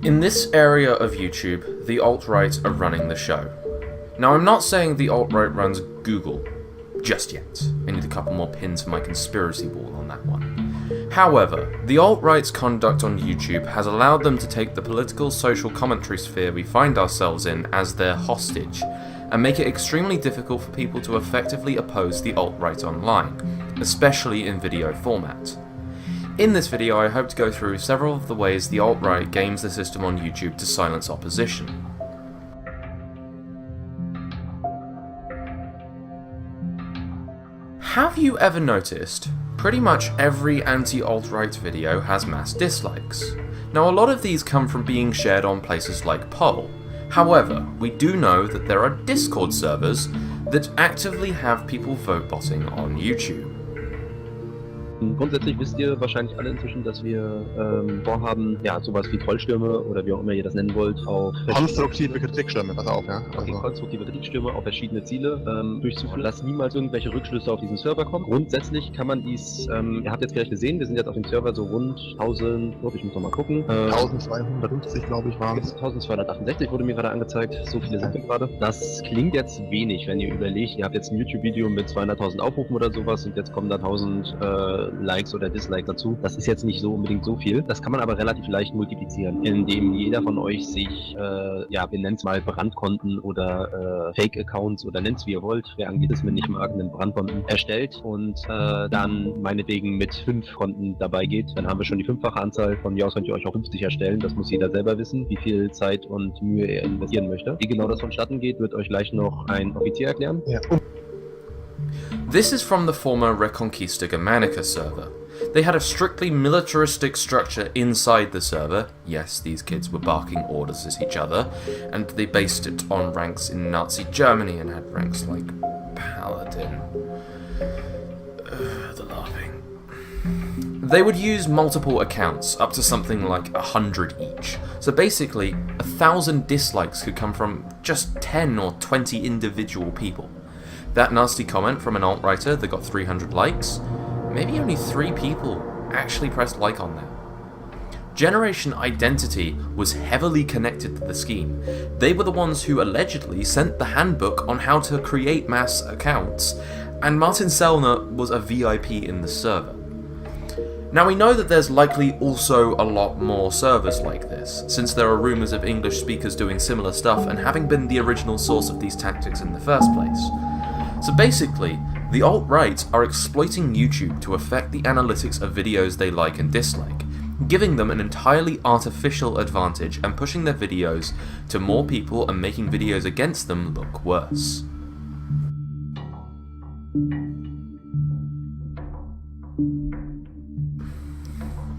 In this area of YouTube, the alt-right are running the show. Now, I'm not saying the alt-right runs Google just yet. I need a couple more pins for my conspiracy wall on that one. However, the alt-right's conduct on YouTube has allowed them to take the political social commentary sphere we find ourselves in as their hostage, and make it extremely difficult for people to effectively oppose the alt-right online, especially in video format. In this video, I hope to go through several of the ways the alt-right games the system on YouTube to silence opposition. Have you ever noticed, pretty much every anti-alt-right video has mass dislikes? Now, a lot of these come from being shared on places like Poll. However, we do know that there are Discord servers that actively have people vote botting on YouTube. Grundsätzlich wisst ihr wahrscheinlich alle inzwischen, dass wir vorhaben, ja, sowas wie Trollstürme oder wie auch immer ihr das nennen wollt, auf konstruktive Kritikstürme, pass auf, ja. Okay, konstruktive Kritikstürme auf verschiedene Ziele durchzuführen. Lasst niemals irgendwelche Rückschlüsse auf diesen Server kommen. Grundsätzlich kann man dies, ihr habt jetzt gleich gesehen, wir sind jetzt auf dem Server so rund 1000, ich muss noch mal gucken. 1250, glaube ich, waren es. 1268 wurde mir gerade angezeigt, so viele sind wir gerade. Das klingt jetzt wenig, wenn ihr überlegt, ihr habt jetzt ein YouTube-Video mit 200.000 Aufrufen oder sowas und jetzt kommen da 1000 Likes oder Dislikes dazu. Das ist jetzt nicht so unbedingt so viel. Das kann man aber relativ leicht multiplizieren, indem jeder von euch sich, ja, wir nennen es mal Brandkonten oder Fake-Accounts oder nennt es wie ihr wollt, wer Anglizismen nicht mag, einen Brandkonten erstellt und dann meinetwegen mit 5 Konten dabei geht. Dann haben wir schon die 5-fache Anzahl. Von mir aus könnt ihr euch auch 50 erstellen. Das muss jeder selber wissen, wie viel Zeit und Mühe er investieren möchte. Wie genau das vonstatten geht, wird euch gleich noch ein Offizier erklären. Ja. This is from the former Reconquista Germanica server. They had a strictly militaristic structure inside the server. Yes, these kids were barking orders at each other, and they based it on ranks in Nazi Germany and had ranks like Paladin. The laughing. They would use multiple accounts, up to something like 100 each. So basically, 1,000 dislikes could come from just 10 or 20 individual people. That nasty comment from an alt-writer that got 300 likes, maybe only 3 people actually pressed like on that. Generation Identity was heavily connected to the scheme. They were the ones who allegedly sent the handbook on how to create mass accounts, and Martin Sellner was a VIP in the server. Now, we know that there's likely also a lot more servers like this, since there are rumours of English speakers doing similar stuff and having been the original source of these tactics in the first place. So basically, the alt-right are exploiting YouTube to affect the analytics of videos they like and dislike, giving them an entirely artificial advantage and pushing their videos to more people and making videos against them look worse.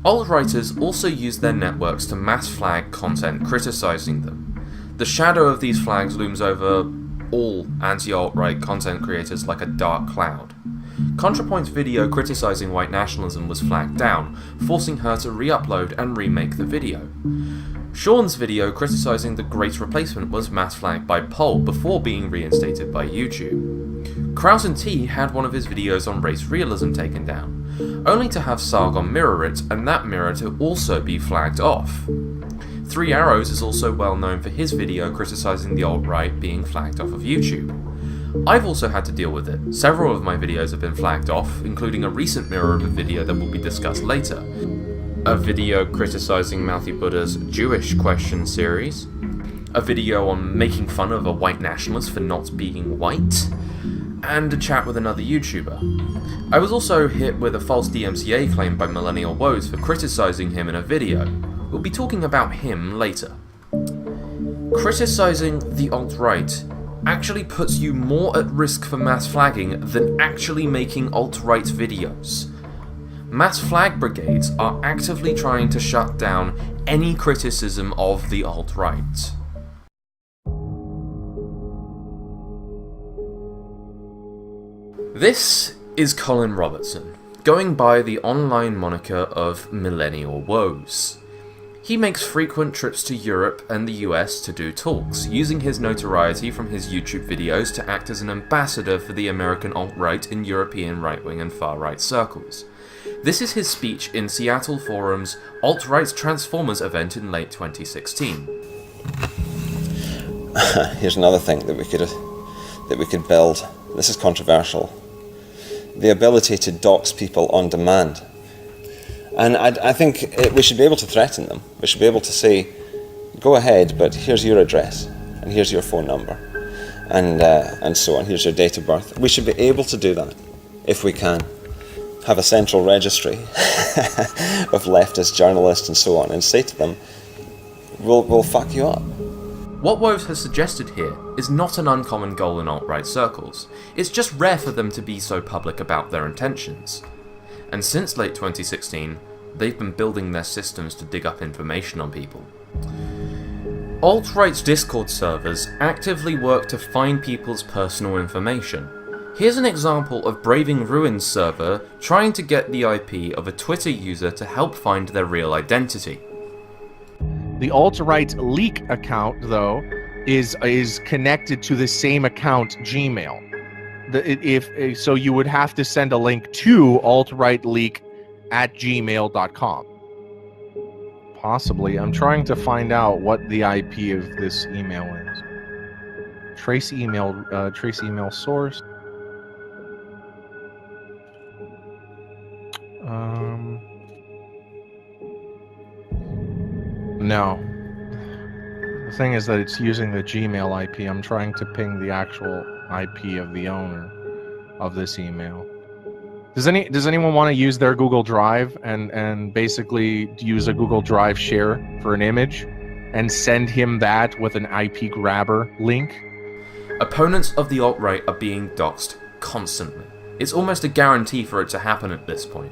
Alt-writers also use their networks to mass flag content criticizing them. The shadow of these flags looms over all anti-alt-right content creators like a dark cloud. ContraPoint's video criticizing white nationalism was flagged down, forcing her to re-upload and remake the video. Sean's video criticizing the Great Replacement was mass flagged by Poll before being reinstated by YouTube. Kraus and T had one of his videos on race realism taken down, only to have Sargon mirror it and that mirror to also be flagged off. 3 Arrows is also well known for his video criticising the alt-right being flagged off of YouTube. I've also had to deal with it. Several of my videos have been flagged off, including a recent mirror of a video that will be discussed later. A video criticising Mouthy Buddha's Jewish question series. A video on making fun of a white nationalist for not being white. And a chat with another YouTuber. I was also hit with a false DMCA claim by Millennial Woes for criticising him in a video. We'll be talking about him later. Criticising the alt-right actually puts you more at risk for mass flagging than actually making alt-right videos. Mass flag brigades are actively trying to shut down any criticism of the alt-right. This is Colin Robertson, going by the online moniker of Millennial Woes. He makes frequent trips to Europe and the US to do talks, using his notoriety from his YouTube videos to act as an ambassador for the American alt-right in European right-wing and far-right circles. This is his speech in Seattle Forum's Alt-Right's Transformers event in late 2016. Here's another thing that we could build. This is controversial. The ability to dox people on demand. And I think we should be able to threaten them. We should be able to say, go ahead, but here's your address, and here's your phone number, and so on. Here's your date of birth. We should be able to do that, if we can. Have a central registry of leftist journalists and so on, and say to them, we'll fuck you up. What Woves has suggested here is not an uncommon goal in alt-right circles. It's just rare for them to be so public about their intentions. And since late 2016, they've been building their systems to dig up information on people. Alt-right's Discord servers actively work to find people's personal information. Here's an example of Braving Ruin's server trying to get the IP of a Twitter user to help find their real identity. The alt-right leak account, though, is connected to the same account, Gmail. So you would have to send a link to altrightleak@gmail.com. Possibly. I'm trying to find out what the IP of this email is. Trace email source. No. The thing is that it's using the Gmail IP. I'm trying to ping the actual IP of the owner of this email. Does anyone want to use their Google Drive and basically use a Google Drive share for an image and send him that with an IP grabber link? Opponents of the alt-right are being doxed constantly. It's almost a guarantee for it to happen at this point.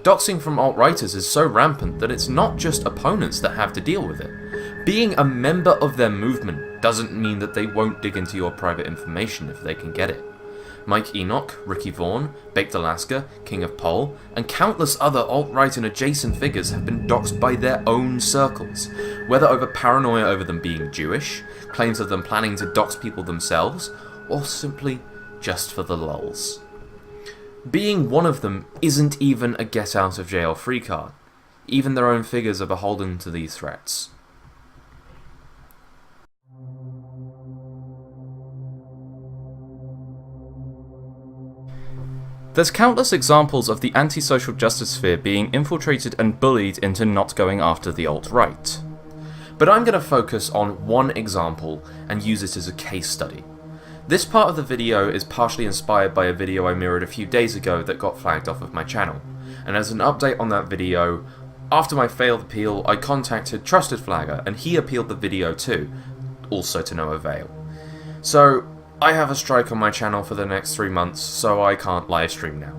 Doxing from alt-righters is so rampant that it's not just opponents that have to deal with it. Being a member of their movement doesn't mean that they won't dig into your private information if they can get it. Mike Enoch, Ricky Vaughn, Baked Alaska, King of Pol, and countless other alt-right and adjacent figures have been doxed by their own circles, whether over paranoia over them being Jewish, claims of them planning to dox people themselves, or simply just for the lulz. Being one of them isn't even a get-out-of-jail-free card. Even their own figures are beholden to these threats. There's countless examples of the anti-social justice sphere being infiltrated and bullied into not going after the alt-right. But I'm going to focus on one example and use it as a case study. This part of the video is partially inspired by a video I mirrored a few days ago that got flagged off of my channel, and as an update on that video, after my failed appeal I contacted Trusted Flagger and he appealed the video too, also to no avail. So I have a strike on my channel for the next 3 months, so I can't livestream now.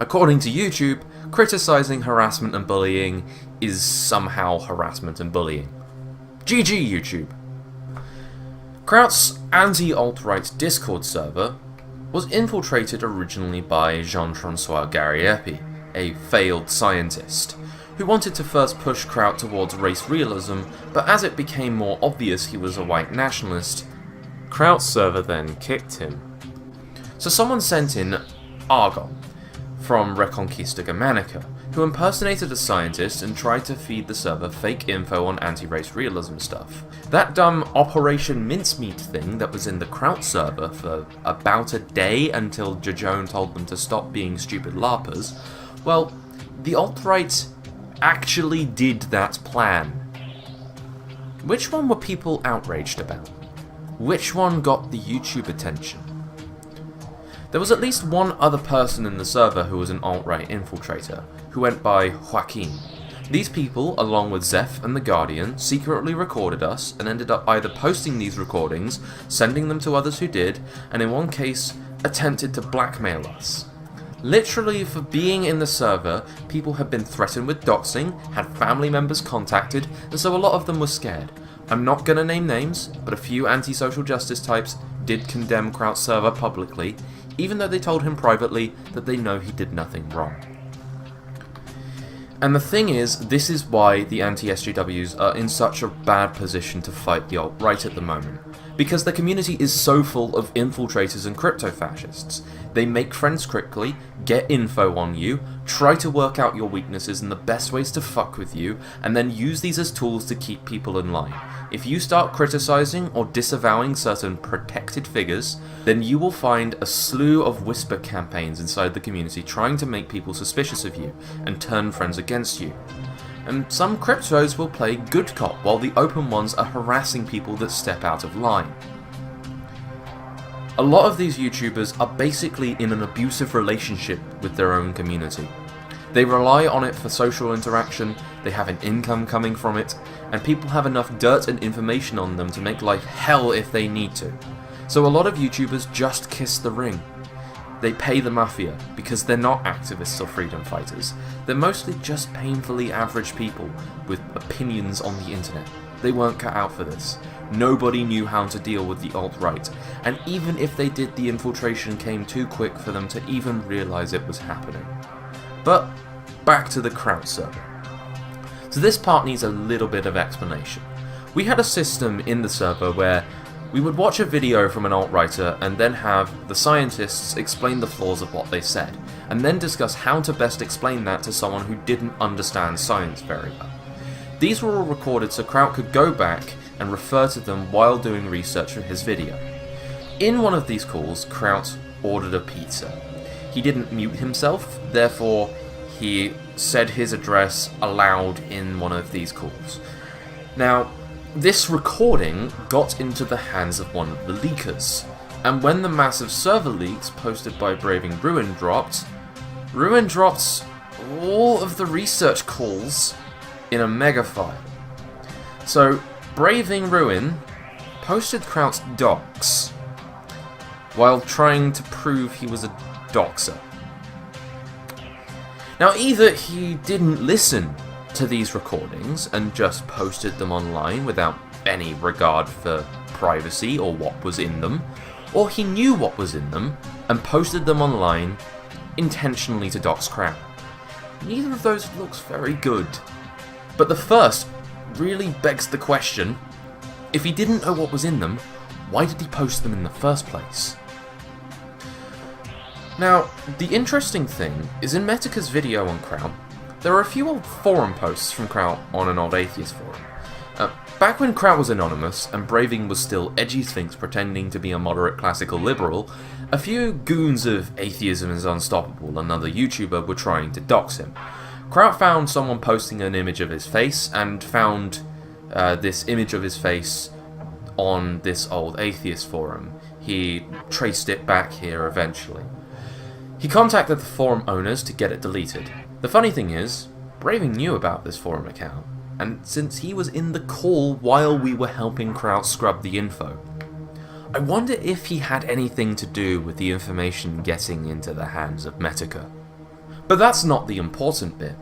According to YouTube, criticizing harassment and bullying is somehow harassment and bullying. GG YouTube! Kraut's anti-alt-right Discord server was infiltrated originally by Jean-Francois Gariepi, a failed scientist, who wanted to first push Kraut towards race realism, but as it became more obvious he was a white nationalist, Kraut's server then kicked him. So someone sent in Argon from Reconquista Germanica, who impersonated a scientist and tried to feed the server fake info on anti-race realism stuff. That dumb Operation Mincemeat thing that was in the Kraut server for about a day until Jajone told them to stop being stupid LARPers, well, the alt-right actually did that plan. Which one were people outraged about? Which one got the YouTube attention? There was at least one other person in the server who was an alt-right infiltrator, who went by Joaquin. These people, along with Zeph and The Guardian, secretly recorded us and ended up either posting these recordings, sending them to others who did, and in one case, attempted to blackmail us. Literally, for being in the server, people had been threatened with doxing, had family members contacted, and so a lot of them were scared. I'm not gonna name names, but a few anti-social justice types did condemn Kraut's server publicly, even though they told him privately that they know he did nothing wrong. And the thing is, this is why the anti-SJWs are in such a bad position to fight the alt-right at the moment, because the community is so full of infiltrators and crypto-fascists. They make friends quickly, get info on you, try to work out your weaknesses and the best ways to fuck with you, and then use these as tools to keep people in line. If you start criticizing or disavowing certain protected figures, then you will find a slew of whisper campaigns inside the community trying to make people suspicious of you and turn friends against you. And some cryptos will play good cop, while the open ones are harassing people that step out of line. A lot of these YouTubers are basically in an abusive relationship with their own community. They rely on it for social interaction, they have an income coming from it, and people have enough dirt and information on them to make life hell if they need to. So a lot of YouTubers just kiss the ring. They pay the mafia, because they're not activists or freedom fighters. They're mostly just painfully average people with opinions on the internet. They weren't cut out for this. Nobody knew how to deal with the alt-right, and even if they did, the infiltration came too quick for them to even realise it was happening. But back to the Kraut server. So this part needs a little bit of explanation. We had a system in the server where we would watch a video from an alt-writer and then have the scientists explain the flaws of what they said, and then discuss how to best explain that to someone who didn't understand science very well. These were all recorded so Kraut could go back and refer to them while doing research for his video. In one of these calls, Kraut ordered a pizza. He didn't mute himself, therefore he said his address aloud in one of these calls. Now, this recording got into the hands of one of the leakers, and when the massive server leaks posted by Braving Ruin dropped all of the research calls in a mega file. So, Braving Ruin posted Kraut's docs while trying to prove he was a doxer. Now, either he didn't listen to these recordings and just posted them online without any regard for privacy or what was in them, or he knew what was in them and posted them online intentionally to dox Kraut. Neither of those looks very good. But the first really begs the question, if he didn't know what was in them, why did he post them in the first place? Now, the interesting thing is in Metaca's video on Kraut, there are a few old forum posts from Kraut on an old atheist forum. Back when Kraut was anonymous and Braving was still edgy sphinx pretending to be a moderate classical liberal, a few goons of Atheism is Unstoppable, another YouTuber, were trying to dox him. Kraut found someone posting an image of his face and found this image of his face on this old atheist forum. He traced it back here eventually. He contacted the forum owners to get it deleted. The funny thing is, Braving knew about this forum account, and since he was in the call while we were helping Kraut scrub the info, I wonder if he had anything to do with the information getting into the hands of Metaca. But that's not the important bit.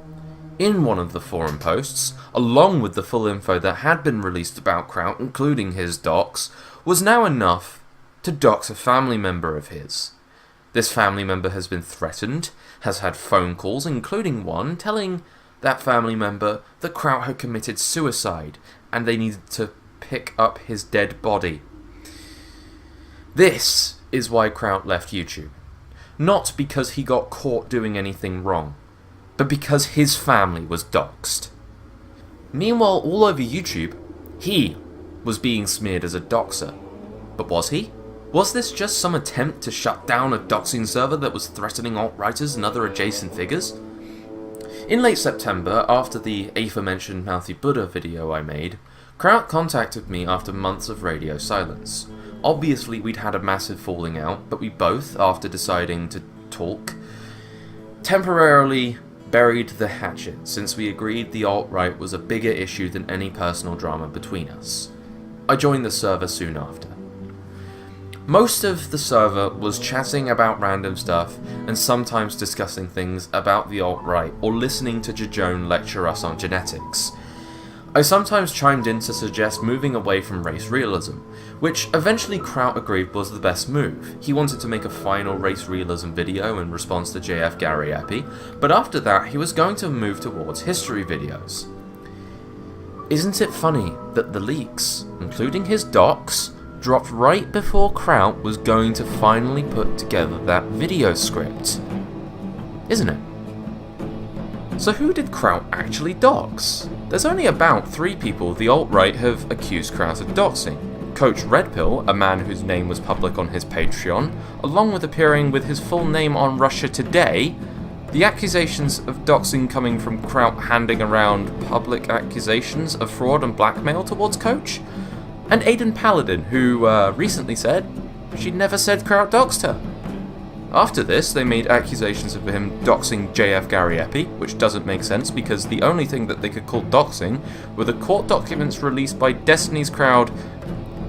In one of the forum posts, along with the full info that had been released about Kraut, including his docs, was now enough to dox a family member of his. This family member has been threatened, has had phone calls, including one telling that family member that Kraut had committed suicide and they needed to pick up his dead body. This is why Kraut left YouTube. Not because he got caught doing anything wrong, but because his family was doxed. Meanwhile, all over YouTube, he was being smeared as a doxer. But was he? Was this just some attempt to shut down a doxing server that was threatening alt-writers and other adjacent figures? In late September, after the aforementioned Mouthy Buddha video I made, Kraut contacted me after months of radio silence. Obviously we'd had a massive falling out, but we both, after deciding to talk, temporarily buried the hatchet since we agreed the alt-right was a bigger issue than any personal drama between us. I joined the server soon after. Most of the server was chatting about random stuff and sometimes discussing things about the alt-right or listening to Jajone lecture us on genetics. I sometimes chimed in to suggest moving away from race realism, which eventually Kraut agreed was the best move. He wanted to make a final race realism video in response to JF Gary Epi, but after that he was going to move towards history videos. Isn't it funny that the leaks, including his docs, dropped right before Kraut was going to finally put together that video script. Isn't it? So who did Kraut actually dox? There's only about 3 people the alt-right have accused Kraut of doxing. Coach Redpill, a man whose name was public on his Patreon, along with appearing with his full name on Russia Today, the accusations of doxing coming from Kraut handing around public accusations of fraud and blackmail towards Coach, and Aidan Paladin, who recently said she'd never said Kraut doxed her. After this, they made accusations of him doxing JF Gariepi, which doesn't make sense because the only thing that they could call doxing were the court documents released by Destiny's Crowd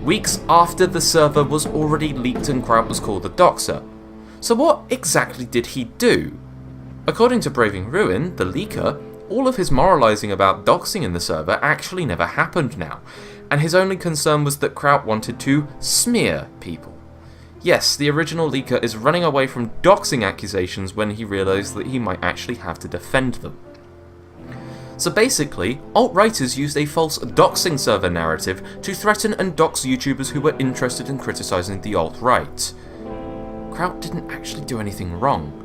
weeks after the server was already leaked and Kraut was called a doxer. So what exactly did he do? According to Braving Ruin, the leaker, all of his moralizing about doxing in the server actually never happened now, and his only concern was that Kraut wanted to smear people. Yes, the original leaker is running away from doxing accusations when he realised that he might actually have to defend them. So basically, alt-righters used a false doxing server narrative to threaten and dox YouTubers who were interested in criticising the alt-right. Kraut didn't actually do anything wrong.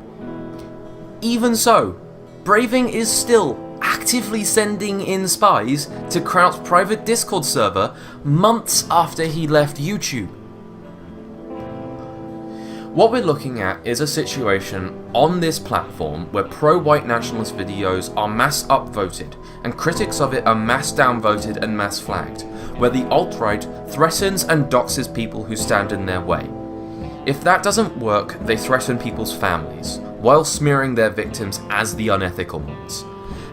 Even so, Braving is still actively sending in spies to Kraut's private Discord server months after he left YouTube. What we're looking at is a situation on this platform where pro-white nationalist videos are mass upvoted and critics of it are mass downvoted and mass flagged, where the alt-right threatens and doxes people who stand in their way. If that doesn't work, they threaten people's families, while smearing their victims as the unethical ones.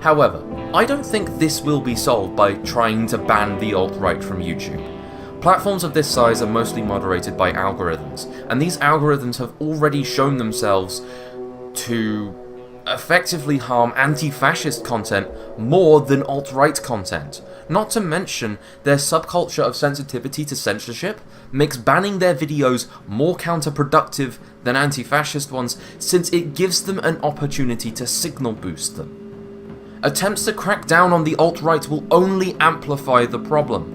However, I don't think this will be solved by trying to ban the alt-right from YouTube. Platforms of this size are mostly moderated by algorithms, and these algorithms have already shown themselves to effectively harm anti-fascist content more than alt-right content. Not to mention, their subculture of sensitivity to censorship makes banning their videos more counterproductive than anti-fascist ones, since it gives them an opportunity to signal boost them. Attempts to crack down on the alt-right will only amplify the problem.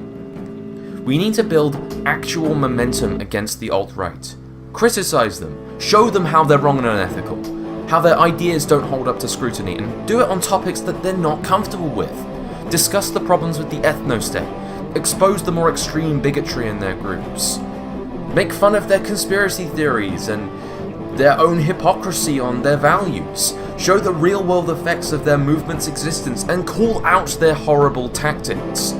We need to build actual momentum against the alt-right. Criticize them, show them how they're wrong and unethical, how their ideas don't hold up to scrutiny, and do it on topics that they're not comfortable with. Discuss the problems with the ethno-state, expose the more extreme bigotry in their groups, make fun of their conspiracy theories and their own hypocrisy on their values, show the real-world effects of their movement's existence, and call out their horrible tactics.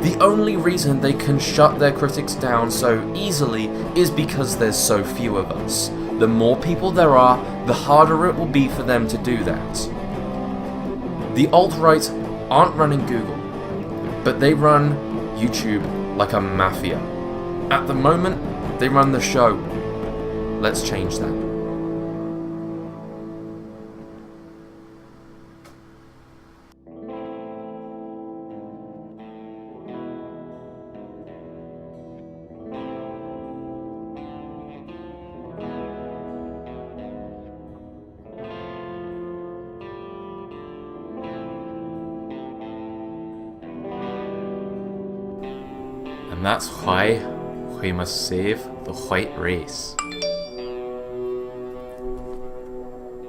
The only reason they can shut their critics down so easily is because there's so few of us. The more people there are, the harder it will be for them to do that. The alt-right aren't running Google, but they run YouTube like a mafia. At the moment, they run the show. Let's change that. And that's why we must save the white race.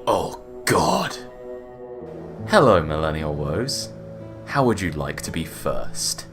Oh God! Hello, Millennial Woes. How would you like to be first?